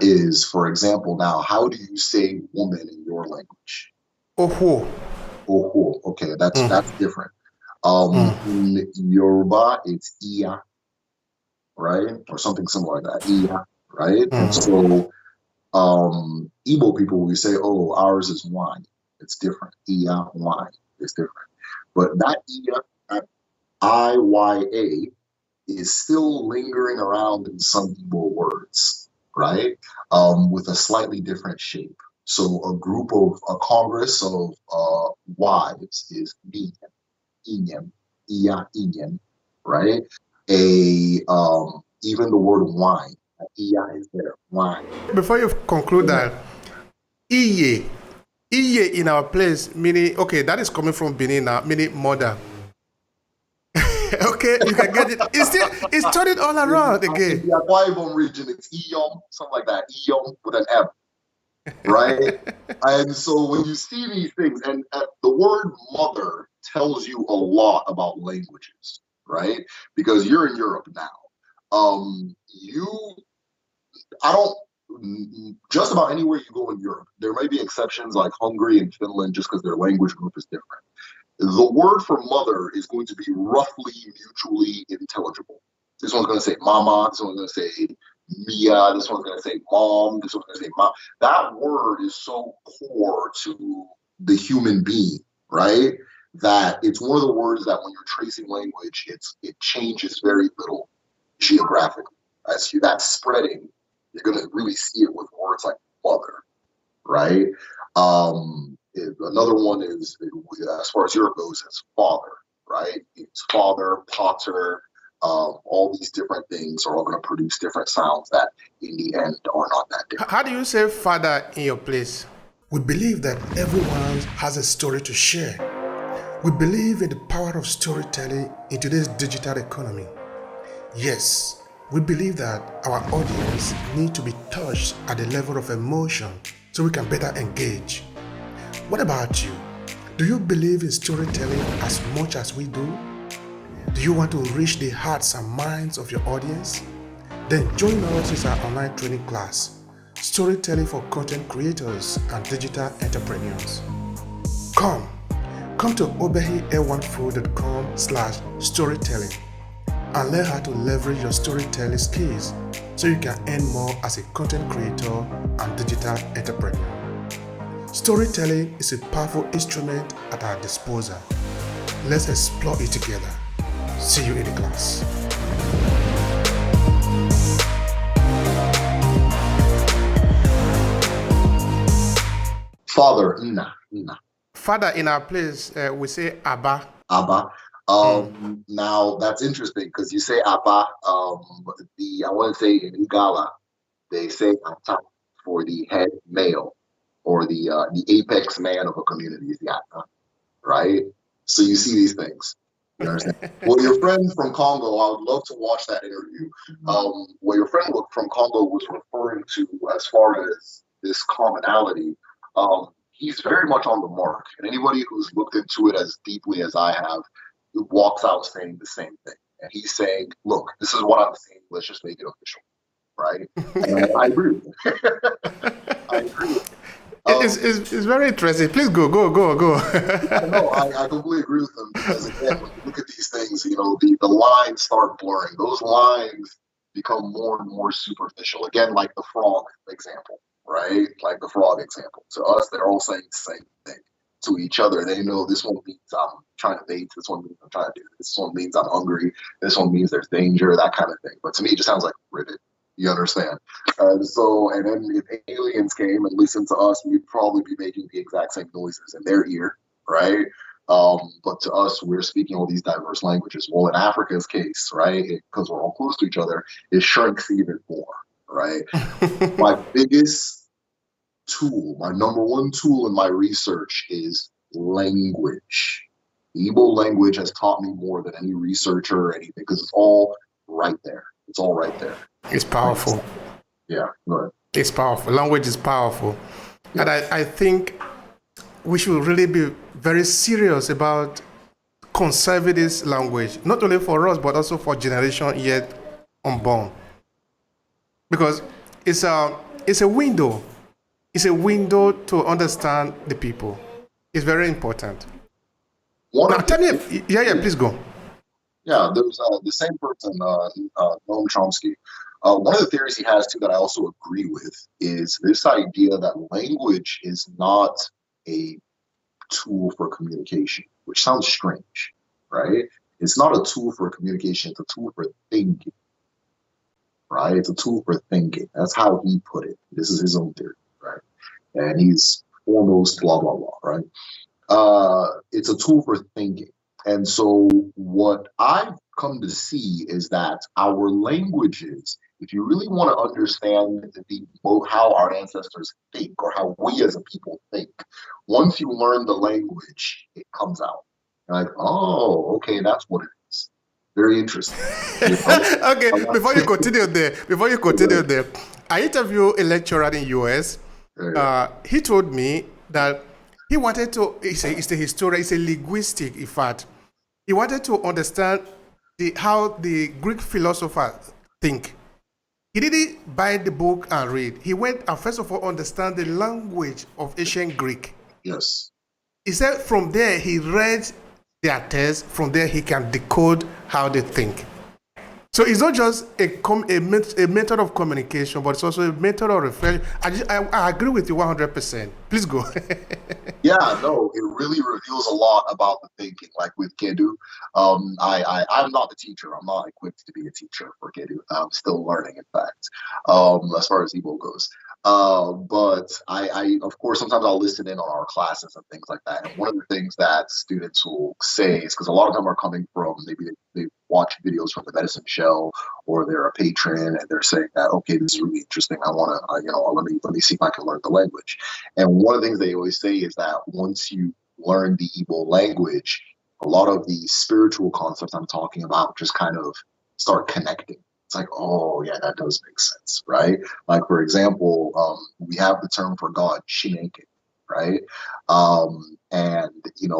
is, for example, now, how do you say woman in your language? Oho. Oh, okay, that's Mm. different. Mm. In Yoruba, it's iya, right? Or something similar like that. Iya, right? And Mm. so Igbo people, we say, oh, ours is wine. It's different. Iya, wine. It's different. But that iya, that IYA is still lingering around in some Igbo words, right? With a slightly different shape. So a congress of wives is Binyam, Inyam, Iya, Inyam, right? Even the word wine, Iya is there, wine. Before you conclude that, Iye. Iye in our place, meaning, okay, that is coming from Benin now, meaning mother. Okay, you can get it. It's turning all around In again. the Akwa Ibom region, it's Iyom, something like that, Iyom with an M, right? And so when you see these things, and the word mother tells you a lot about languages, right? Because you're in Europe now. You, I don't, just about anywhere you go in Europe, there may be exceptions like Hungary and Finland just because their language group is different. The word for mother is going to be roughly mutually intelligible. This one's going to say mama, this one's going to say Mia, this one's going to say mom, this one's going to say mom. That word is so core to the human being, right? That it's one of the words that when you're tracing language, it changes very little geographically. As you that spreading, you're going to really see it with words like mother, right? Another one is, as far as Europe goes, it's father, right? It's father, potter, all these different things are all going to produce different sounds that in the end are not that different. How do you say father in your place? We believe that everyone has a story to share. We believe in the power of storytelling in today's digital economy. Yes, we believe that our audience need to be touched at the level of emotion so we can better engage. What about you? Do you believe in storytelling as much as we do? Do you want to reach the hearts and minds of your audience? Then join us in our online training class, Storytelling for Content Creators and Digital Entrepreneurs. Come to obehi1food.com/storytelling and learn how to leverage your storytelling skills so you can earn more as a content creator and digital entrepreneur. Storytelling is a powerful instrument at our disposal. Let's explore it together. See you in the class. Father, Nna. Father in our place, we say Abba. Abba. Now that's interesting because you say Abba. I want to say in Igala, they say Ata for the head male or the apex man of a community is the Ata, right? So you see these things. You understand? Well, your friend from Congo, I would love to watch that interview. What your friend from Congo was referring to as far as this commonality, he's very much on the mark. And anybody who's looked into it as deeply as I have walks out saying the same thing. And he's saying, look, this is what I'm saying. Let's just make it official, right? And I agree with him. I agree with him. It's very interesting. Please go. I completely agree with them because again, when you look at these things, the lines start blurring. Those lines become more and more superficial. Again, like the frog example, right? Like the frog example. To us, they're all saying the same thing. To each other, they know this one means I'm trying to bait. This one means I'm trying to do this. This one means I'm hungry. This one means there's danger. That kind of thing. But to me, it just sounds like rivet. You understand? And then if aliens came and listened to us, we'd probably be making the exact same noises in their ear, right? But to us, we're speaking all these diverse languages. Well, in Africa's case, right, because we're all close to each other, it shrinks even more, right? My biggest tool, my number one tool in my research is language. The Igbo language has taught me more than any researcher or anything because it's all right there. It's all right there. It's powerful. Yeah, go ahead. It's powerful. Language is powerful. Yeah. And I think we should really be very serious about conserving this language, not only for us, but also for generation yet unborn. Because it's it's a window. It's a window to understand the people. It's very important. One Now, of tell me, the, yeah, please go. yeah, there's the same person, Noam Chomsky. One of the theories he has too that I also agree with is this idea that language is not a tool for communication, which sounds strange, right? It's not a tool for communication, it's a tool for thinking, right? It's a tool for thinking. That's how he put it. This is his own theory, right? And he's foremost, blah, blah, blah, right? It's a tool for thinking. And so what I've come to see is that our languages, if you really want to understand how our ancestors think or how we as a people think, once you learn the language, it comes out. You're like, oh, okay, that's what it is. Very interesting. You know? Okay, before you continue there, I interviewed a lecturer in US. He told me that he wanted to, it's a historian, it's a linguistic, in fact. He wanted to understand how the Greek philosophers think. He didn't buy the book and read. He went and first of all understand the language of ancient Greek. Yes. He said from there he read their text, from there he can decode how they think. So it's not just a method of communication, but it's also a method of reflection. I agree with you 100%. Please go. Yeah, no, it really reveals a lot about the thinking. Like with Kedu, I'm not the teacher. I'm not equipped to be a teacher for Kedu. I'm still learning, in fact, as far as Igbo goes. But I, of course, sometimes I'll listen in on our classes and things like that. And one of the things that students will say is because a lot of them are coming from maybe they watch videos from the Medicine Shell or they're a patron and they're saying that, okay, this is really interesting. I want to, let me see if I can learn the language. And one of the things they always say is that once you learn the Igbo language, a lot of the spiritual concepts I'm talking about just kind of start connecting. It's like, oh, yeah, that does make sense, right? Like, for example, we have the term for God, Chineke, right? And,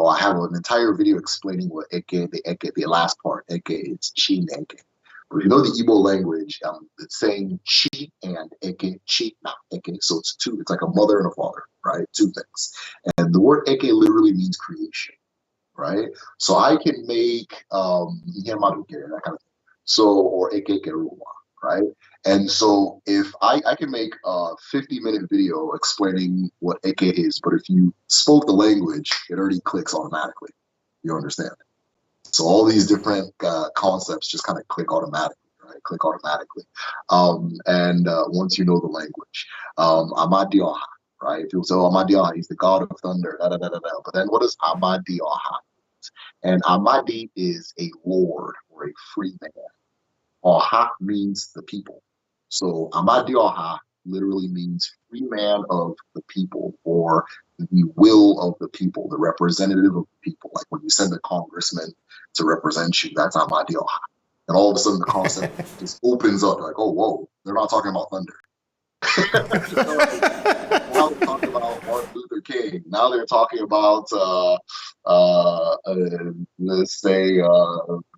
I have an entire video explaining what the last part, Eke, it's Chineke. But if you know the Igbo language, it's saying Chi and Eke, Chi, not Eke. So it's two, it's like a mother and a father, right? Two things. And the word Eke literally means creation, right? So I can make, that kind of thing. So, or Eke Keruwa, right? And so if I can make a 50-minute video explaining what Eke is, but if you spoke the language, it already clicks automatically. You understand? So all these different concepts just kind of click automatically, right? Click automatically. And once you know the language, Amadioha, right? People say, oh, Amadioha, he's the god of thunder, da, da, da, da, da. But then what does Amadioha? And Amadi is a lord or a free man. Oha means the people. So Amadioha literally means free man of the people or the will of the people, the representative of the people. Like when you send a congressman to represent you, that's Amadioha. And all of a sudden the concept just opens up like, oh, whoa, they're not talking about thunder. Now they're talking about Martin Luther King. Now they're talking about, let's say,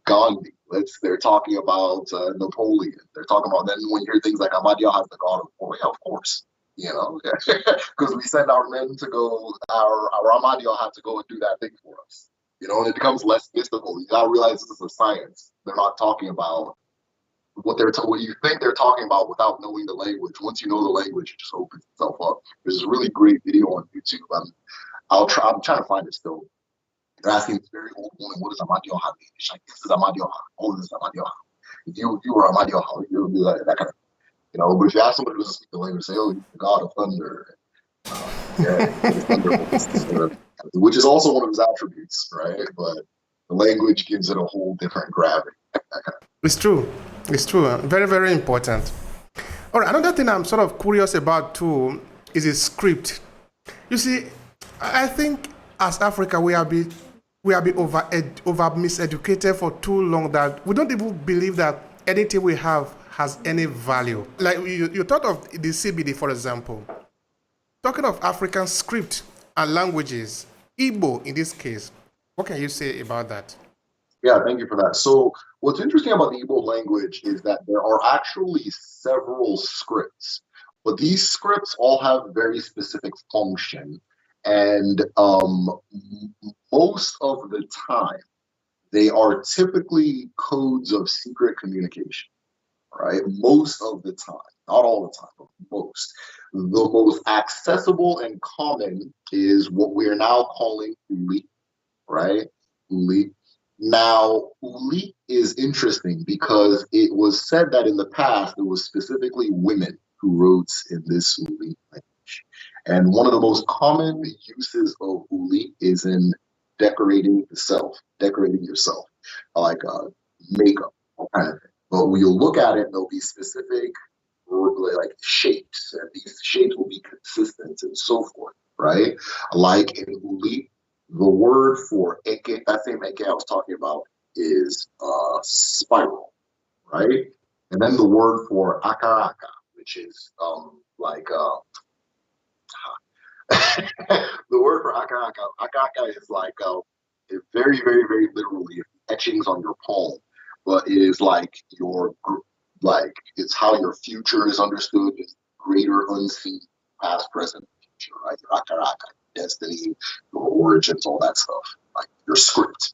Gandhi. They're talking about Napoleon. They're talking about, then when you hear things like Amadioha is the god of war, yeah, of course, because we send our men to go, our Amadioha to go and do that thing for us, and it becomes less mystical. You gotta realize this is a science. They're not talking about what you think they're talking about without knowing the language. Once you know the language, it just opens itself up. There's a really great video on YouTube. I'm trying to find it still. They're asking this very old woman, what does Amadioha mean? She's like, this is Amadioha. Oh, this is Amadioha. If you were Amadioha, you would be like that kind of, But if you ask somebody who doesn't speak the language, say, oh, he's the god of thunder. Thunder, which is also one of his attributes, right? But the language gives it a whole different gravity. It's true. It's true. Very, very important. All right. Another thing I'm sort of curious about too is a script. You see, I think as Africa we have been over miseducated for too long that we don't even believe that anything we have has any value. Like you thought of the CBD, for example. Talking of African script and languages, Igbo in this case, what can you say about that? Yeah, thank you for that. So what's interesting about the Igbo language is that there are actually several scripts. But these scripts all have very specific function, and most of the time, they are typically codes of secret communication, right? Most of the time, not all the time, but most. The most accessible and common is what we are now calling Uli, right? Uli. Now, Uli is interesting because it was said that in the past it was specifically women who wrote in this Uli language. And one of the most common uses of Uli is in decorating the self, decorating yourself, like makeup, all kind of thing. But when you look at it, there'll be specific like shapes, and these shapes will be consistent and so forth, right? Like in Uli, the word for eke, that same eke I was talking about, is spiral, right? And then the word for akaraka, which is the word for akaraka is like very, very, very literally etchings on your palm, but it is like like it's how your future is understood, is greater unseen, past, present, future, right? Your akaraka, destiny, your origins, all that stuff, like your script,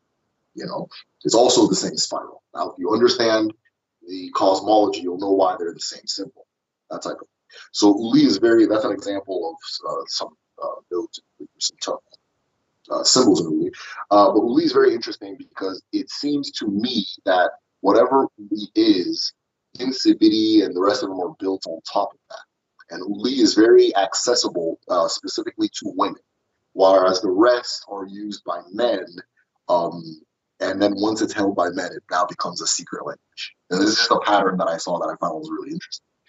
you know, it's also the same spiral. Now, if you understand the cosmology, you'll know why they're the same symbol, that type of thing. So Uli is that's an example of some builds, some tough symbols in Uli. But Uli is very interesting because it seems to me that whatever Uli is, Insibidi and the rest of them are built on top of that. And Uli is very accessible specifically to women, whereas the rest are used by men. And then once it's held by men, it now becomes a secret language. And this is just a pattern that I saw that I found was really interesting.